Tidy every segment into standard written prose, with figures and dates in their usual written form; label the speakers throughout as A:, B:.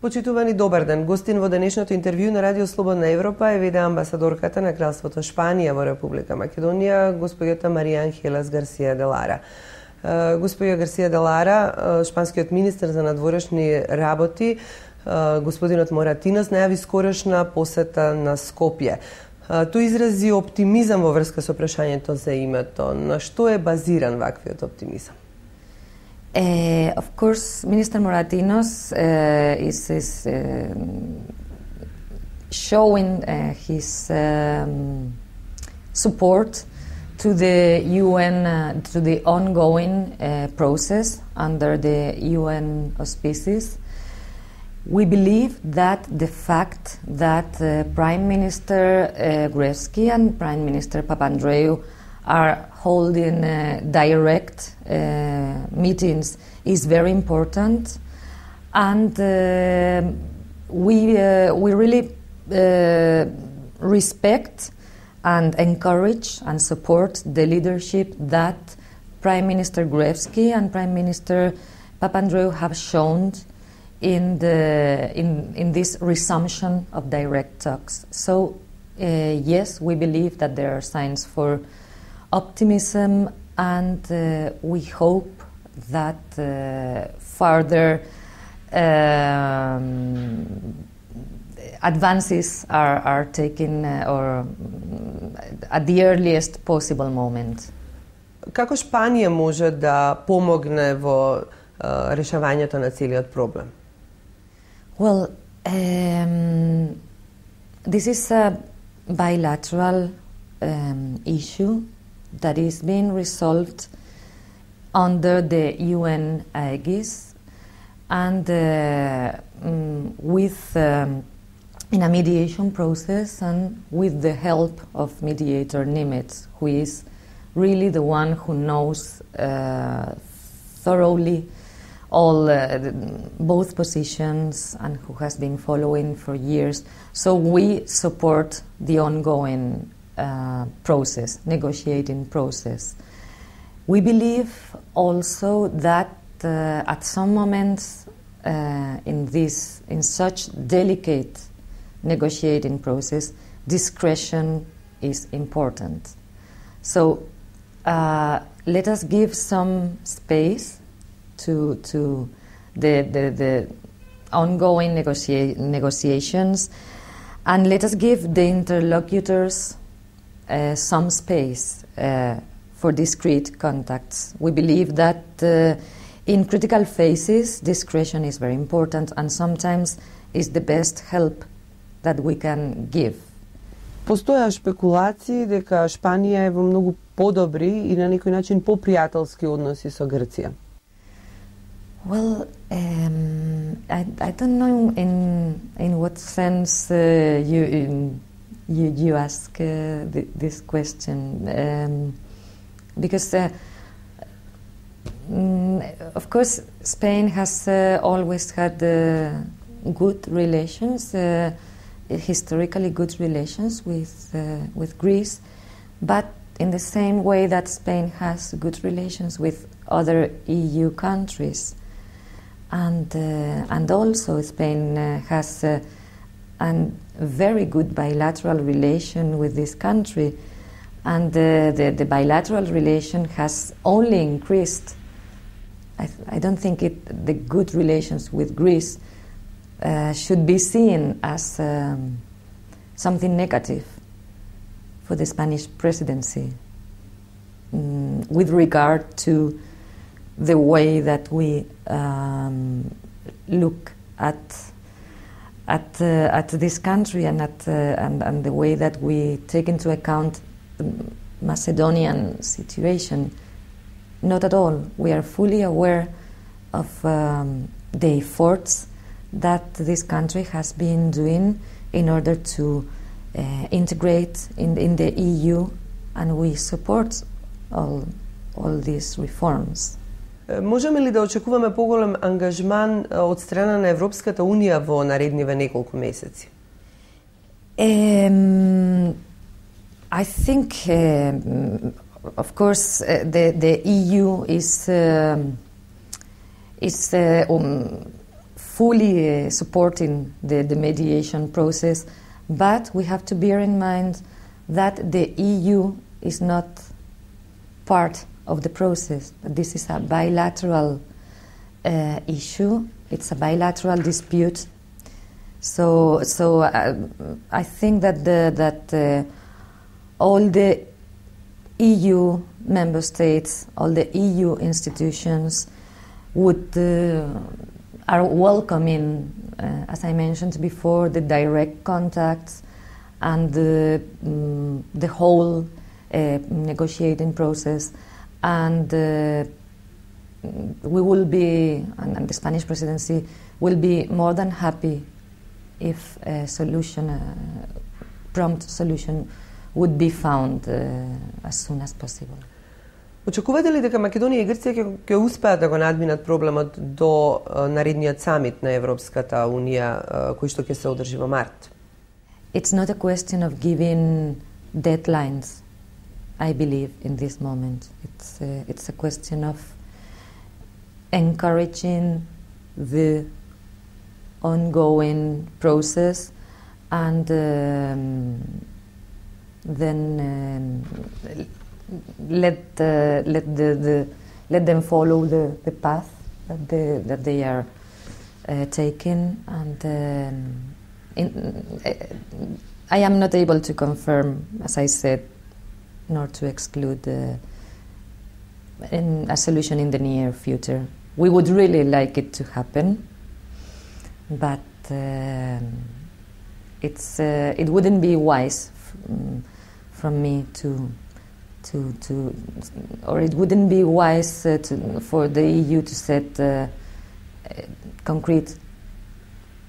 A: Почитувани, добар ден. Гостин во денешното интервју на Радио Слободна Европа е виде амбасадорката на Кралството Шпанија во Република Македонија, господјата Марија Анхелес Гарсија де Лара. Господја Гарсија де Лара, шпанскиот министер за надворешни работи, господинот Моратинос, најави скорошна посета на Скопје. Тој изрази оптимизам во врска со прашањето за името. На што е базиран ваквиот оптимизам?
B: Of course, Minister Moratinos is showing his support to the UN, to the ongoing process under the UN auspices. We believe that the fact that Prime Minister Gruevski and Prime Minister Papandreou are holding direct meetings is very important, and we really respect and encourage and support the leadership that Prime Minister Gruevski and Prime Minister Papandreou have shown in this resumption of direct talks. So yes, we believe that there are signs for optimism, and we hope that further advances are taken or at the earliest possible moment.
A: Како Шпанија може да помогне во решавањето на целиот проблем?
B: Well, this is a bilateral issue that is being resolved under the UN aegis and in a mediation process and with the help of mediator Nimitz, who is really the one who knows thoroughly all both positions and who has been following for years. So we support the ongoing process, negotiating process. We believe also that at some moments in such delicate negotiating process, discretion is important. So let us give some space to the ongoing negotiations, and let us give the interlocutors some space for discreet contacts. We believe that in critical phases, discretion is very important and sometimes is the best help that we can give.
A: Постоја шпекулации дека Шпанија е во многу подобри и на некој начин попријателски односи со Грција.
B: Well, I don't know in what sense you ask this question, because of course Spain has always had good relations, historically good relations with Greece, but in the same way that Spain has good relations with other EU countries. And also Spain has a very good bilateral relation with this country, and the bilateral relation has only increased. I don't think the good relations with Greece should be seen as something negative for the Spanish presidency with regard to the way that we look at this country and the way that we take into account the Macedonian situation. Not at all. We are fully aware of the efforts that this country has been doing in order to integrate in the EU, and we support all these reforms.
A: Можеме ли да очекуваме поголем ангажман од страна на Европската Унија во наредниве неколку месеци?
B: I think, of course, the EU is fully supporting the mediation process, but we have to bear in mind that the EU is not part of the process. This is a bilateral issue. It's a bilateral dispute. So I think that all the EU member states, all the EU institutions are welcoming, as I mentioned before, the direct contacts and the whole negotiating process, and we will be, and the Spanish presidency will be more than happy if a solution, a prompt solution, would be found as soon as possible.
A: Очекувате ли дека Македонија и Грција ќе успеат да го надминат проблемот до наредниот самит на Европската Унија кој што ќе се одржи во март?
B: It's not a question of giving deadlines, I believe, in this moment. It's a question of encouraging the ongoing process and then let them follow the path that they are taking, and I am not able to confirm, as I said, nor to exclude a solution in the near future. We would really like it to happen, but it wouldn't be wise from me or it wouldn't be wise for the EU to set concrete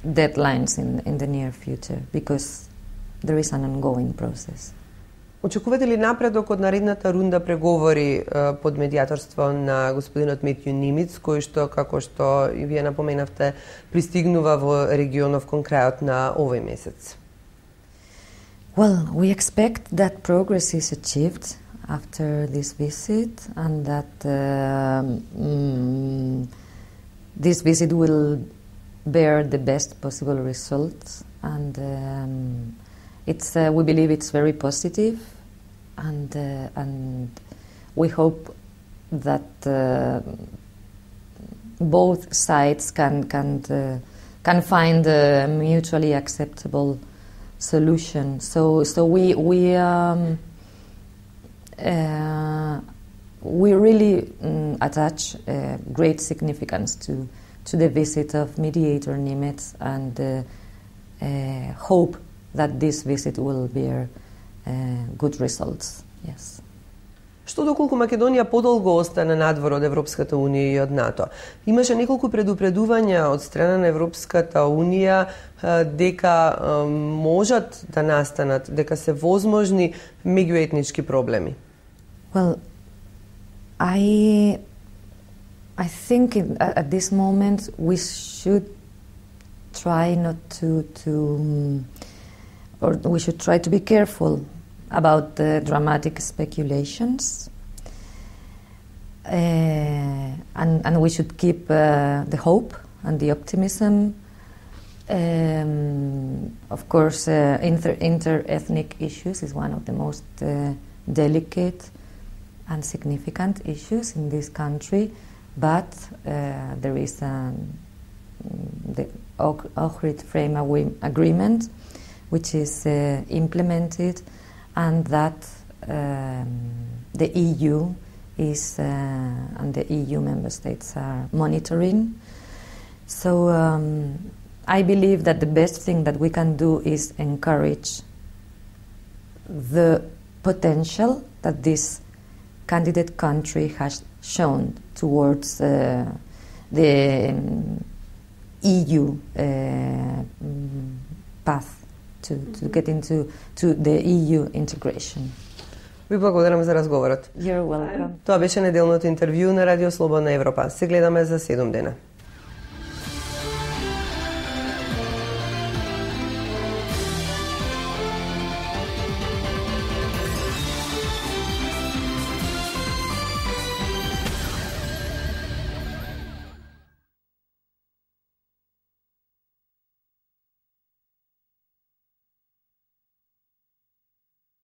B: deadlines in the near future, because there is an ongoing process.
A: Очекувате ли напредок од наредната рунда преговори под медијаторство на господинот Метју Нимиц, кој што, како што и вие напоменавте, пристигнува во регионов кон крајот на овој месец?
B: Well, we expect that progress is achieved after this visit, and that this visit will bear the best possible results, and we believe it's very positive, and we hope that both sides can find a mutually acceptable solution. So we really attach great significance to the visit of mediator Nimitz, and hope that this visit will bear good results. Yes.
A: Што доколку Македонија подолго остане надвор од Европската Унија и од НАТО? Имаше неколку предупредувања од страна на Европската Унија дека можат да настанат, дека се возможни меѓуетнички проблеми.
B: Well, I think at this moment we should try not or we should try to be careful about the dramatic speculations, and we should keep the hope and the optimism. Of course, inter-ethnic issues is one of the most delicate and significant issues in this country, but there is the Ohrid Frame Agreement, which is implemented, and that the EU is and the EU member states are monitoring. So I believe that the best thing that we can do is encourage the potential that this candidate country has shown towards the EU path to get into the EU integration.
A: Ви благодарам за разговорот.
B: You're welcome.
A: Тоа беше неделното интервју на Радио Слободна Европа. Се гледаме за 7 дена.